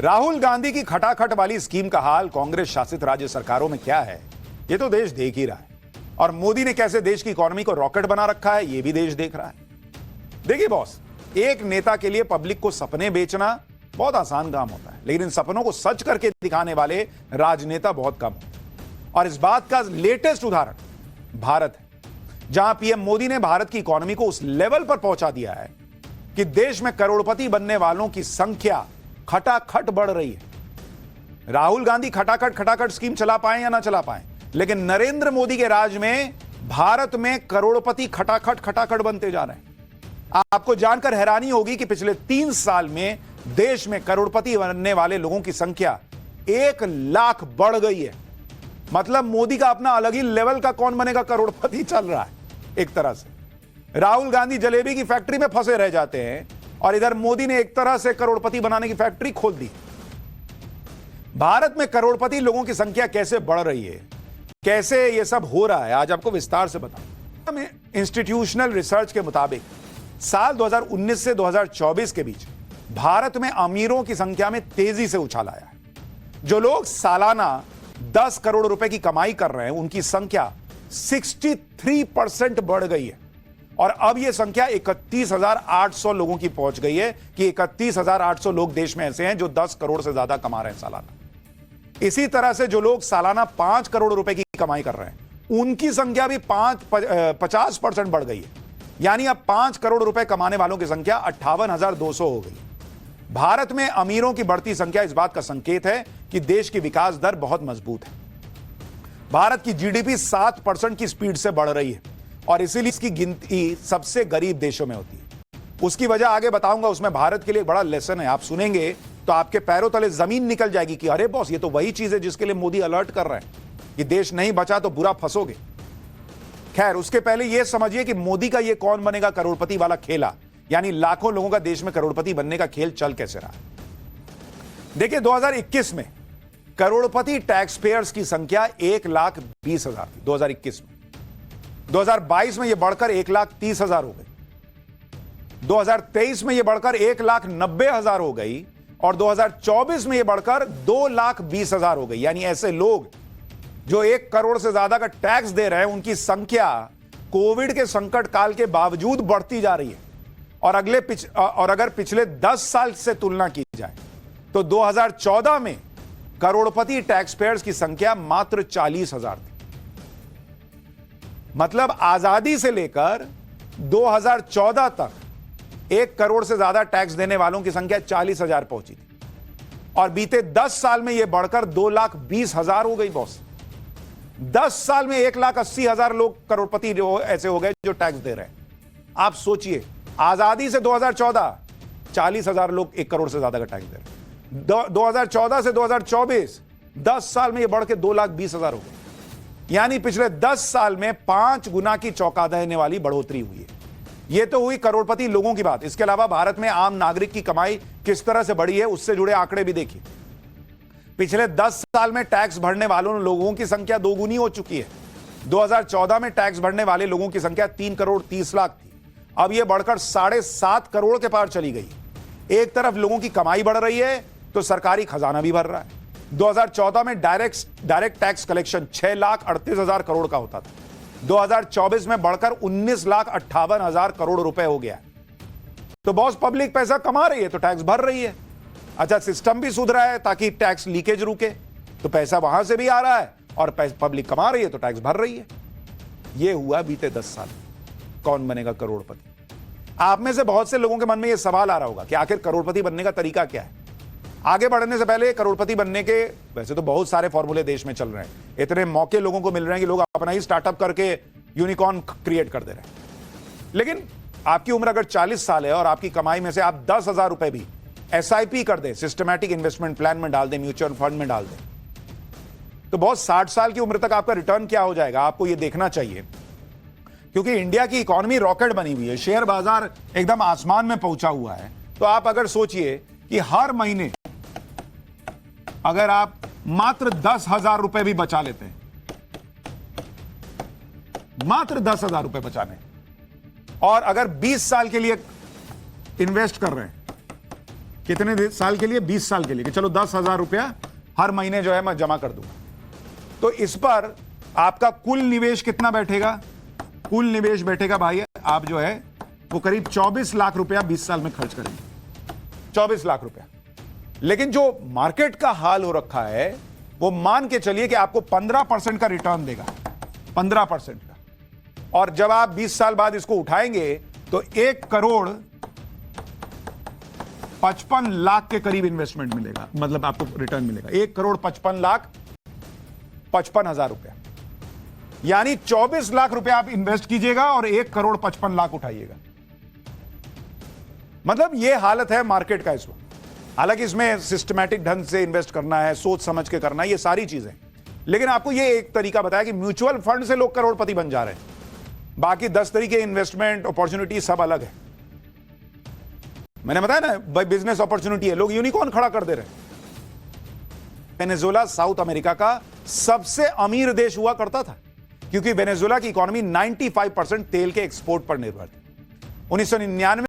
राहुल गांधी की खटाखट वाली स्कीम का हाल कांग्रेस शासित राज्य सरकारों में क्या है, यह तो देश देख ही रहा है। और मोदी ने कैसे देश की इकोनॉमी को रॉकेट बना रखा है, यह भी देश देख रहा है। देखिए बॉस, एक नेता के लिए पब्लिक को सपने बेचना बहुत आसान काम होता है, लेकिन इन सपनों को सच करके दिखाने वाले राजनेता बहुत कम होते हैं। और इस बात का लेटेस्ट उदाहरण भारत है, जहां पीएम मोदी ने भारत की इकोनॉमी को उस लेवल पर पहुंचा दिया है कि देश में करोड़पति बनने वालों की संख्या खटाखट बढ़ रही है। राहुल गांधी खटाखट स्कीम चला पाए या ना चला पाए, लेकिन नरेंद्र मोदी के राज में भारत में करोड़पति खटाखट बनते जा रहे हैं। आपको जानकर हैरानी होगी कि पिछले 3 साल में देश में करोड़पति बनने वाले लोगों की संख्या 1 लाख बढ़ गई है। मतलब मोदी का अपना अलग ही लेवल का कौन बनेगा करोड़पति चल रहा है एक तरह से। राहुल गांधी जलेबी की फैक्ट्री में फंसे रह जाते हैं और इधर मोदी ने एक तरह से करोड़पति बनाने की फैक्ट्री खोल दी। भारत में करोड़पति लोगों की संख्या कैसे बढ़ रही है, कैसे यह सब हो रहा है, आज आपको विस्तार से बताऊं। इंस्टीट्यूशनल रिसर्च के मुताबिक साल 2019 से 2024 के बीच भारत में अमीरों की संख्या में तेजी से उछाल आया है। जो लोग सालाना 10 करोड़ रुपए की कमाई कर रहे हैं, उनकी संख्या 63% बढ़ गई है और अब यह संख्या 31,800 लोगों की पहुंच गई है कि 31,800 लोग देश में ऐसे हैं जो 10 करोड़ से ज्यादा कमा रहे हैं सालाना। इसी तरह से जो लोग सालाना 5 करोड़ रुपए की कमाई कर रहे हैं, उनकी संख्या भी 50% बढ़ गई है। यानी अब 5 करोड़ रुपए कमाने वालों की संख्या 58,200 हो गई। भारत में अमीरों की बढ़ती संख्या इस बात का संकेत है कि देश की विकास दर बहुत मजबूत है। भारत की जीडीपी 7% की स्पीड से बढ़ रही है और इसीलिए इसकी गिनती सबसे गरीब देशों में होती है। उसकी वजह आगे बताऊंगा, उसमें भारत के लिए बड़ा लेसन है। आप सुनेंगे तो आपके पैरों तले जमीन निकल जाएगी कि अरे बॉस, ये तो वही चीज है जिसके लिए मोदी अलर्ट कर रहे हैं कि देश नहीं बचा तो बुरा फंसोगे। खैर, उसके पहले यह समझिए कि मोदी का ये कौन बनेगा करोड़पति वाला खेला, यानी लाखों लोगों का देश में करोड़पति बनने का खेल चल कैसे रहा। देखिए 2021 में करोड़पति टैक्स पेयर्स की संख्या 1,20,000 थी 2021 में। 2022 में यह बढ़कर 1,30,000 हो गई। 2023 में यह बढ़कर 1,90,000 हो गई और 2024 में यह बढ़कर 2,20,000 हो गई। यानी ऐसे लोग जो 1 करोड़ से ज्यादा का टैक्स दे रहे हैं, उनकी संख्या कोविड के संकट काल के बावजूद बढ़ती जा रही है। और अगर पिछले 10 साल से तुलना की जाए तो 2014 में करोड़पति टैक्स पेयर्स की संख्या मात्र 40,000 थी। मतलब आजादी से लेकर 2014 तक 1 करोड़ से ज्यादा टैक्स देने वालों की संख्या 40,000 पहुंची थी और बीते 10 साल में यह बढ़कर 2,20,000 हो गई बॉस। 10 साल में 1,80,000 लोग करोड़पति ऐसे हो गए जो टैक्स दे रहे हैं। आप सोचिए, आजादी से 2014 40,000 लोग 1 करोड़ से ज्यादा का टैक्स दे रहे हैं। 2014 से 2024 10 साल में यह बढ़ के 2,20,000 हो गए। यानी पिछले 10 साल में 5 गुना की चौंका देने वाली बढ़ोतरी हुई है। यह तो हुई करोड़पति लोगों की बात। इसके अलावा भारत में आम नागरिक की कमाई किस तरह से बढ़ी है, उससे जुड़े आंकड़े भी देखिए। पिछले 10 साल में टैक्स भरने वालों लोगों की संख्या 2 गुनी हो चुकी है। 2014 में टैक्स भरने वाले लोगों की संख्या 3 करोड़ 30 लाख थी, अब यह बढ़कर 7.5 करोड़ के पार चली गई। एक तरफ लोगों की कमाई बढ़ रही है तो सरकारी खजाना भी भर रहा है। 2014 में डायरेक्ट टैक्स कलेक्शन 6,38,000 करोड़ का होता था, 2024 में बढ़कर 19,58,000 करोड़ रुपए हो गया। तो बॉस, पब्लिक पैसा कमा रही है तो टैक्स भर रही है। अच्छा, सिस्टम भी सुधरा है ताकि टैक्स लीकेज रुके, तो पैसा वहां से भी आ रहा है और पब्लिक कमा रही है तो टैक्स भर रही है। यह हुआ बीते 10 साल। कौन बनेगा करोड़पति? आप में से बहुत से लोगों के मन में यह सवाल आ रहा होगा कि आखिर करोड़पति बनने का तरीका क्या है। आगे बढ़ने से पहले करोड़पति बनने के वैसे तो बहुत सारे फॉर्मूले देश में चल रहे हैं। इतने मौके लोगों को मिल रहे हैं कि लोग अपना ही स्टार्टअप करके यूनिकॉर्न क्रिएट कर दे रहे हैं। लेकिन आपकी उम्र अगर 40 साल है और आपकी कमाई में से आप 10,000 रुपए भी SIP कर दें, सिस्टमैटिक इन्वेस्टमेंट प्लान में डाल दें, म्यूचुअल फंड में डाल दें, तो बहुत 60 साल की उम्र तक आपका रिटर्न क्या हो जाएगा, आपको यह देखना चाहिए। क्योंकि इंडिया की इकोनॉमी रॉकेट बनी हुई है, शेयर बाजार एकदम आसमान में पहुंचा हुआ है। तो आप अगर सोचिए कि हर महीने अगर आप मात्र 10,000 रुपए भी बचा लेते हैं, मात्र 10,000 रुपए बचाने, और अगर 20 साल के लिए इन्वेस्ट कर रहे हैं कितने साल के लिए? 20 साल के लिए, कि चलो 10,000 रुपया हर महीने जो है मैं जमा कर दूंगा। तो इस पर आपका कुल निवेश कितना बैठेगा? कुल निवेश बैठेगा भाई, आप जो है वो करीब 24 लाख रुपया 20 साल में खर्च करेंगे, 24 लाख रुपया। लेकिन जो मार्केट का हाल हो रखा है वो मान के चलिए कि आपको 15% का रिटर्न देगा, 15% का। और जब आप 20 साल बाद इसको उठाएंगे तो 1 करोड़ 55 लाख के करीब इन्वेस्टमेंट मिलेगा, मतलब आपको रिटर्न मिलेगा 1 करोड़ 55 लाख 55 हजार रुपया। यानी 24 लाख रुपया आप इन्वेस्ट कीजिएगा और 1 करोड़ 55 लाख उठाइएगा। मतलब यह हालत है मार्केट का इस वक्त। हालांकि इसमें सिस्टमैटिक ढंग से इन्वेस्ट करना है, सोच समझ के करना है, ये सारी चीजें। लेकिन आपको यह एक तरीका बताया कि म्यूचुअल फंड से लोग करोड़पति बन जा रहे हैं, बाकी 10 तरीके इन्वेस्टमेंट अपॉर्चुनिटी सब अलग है। मैंने बताया ना भाई, बिजनेस अपॉर्चुनिटी है, लोग यूनिकॉर्न खड़ा कर दे रहे हैं। वेनेजुएला साउथ अमेरिका का सबसे अमीर देश हुआ करता था क्योंकि वेनेजुएला की इकोनॉमी 95% तेल के एक्सपोर्ट पर निर्भर थी। 1999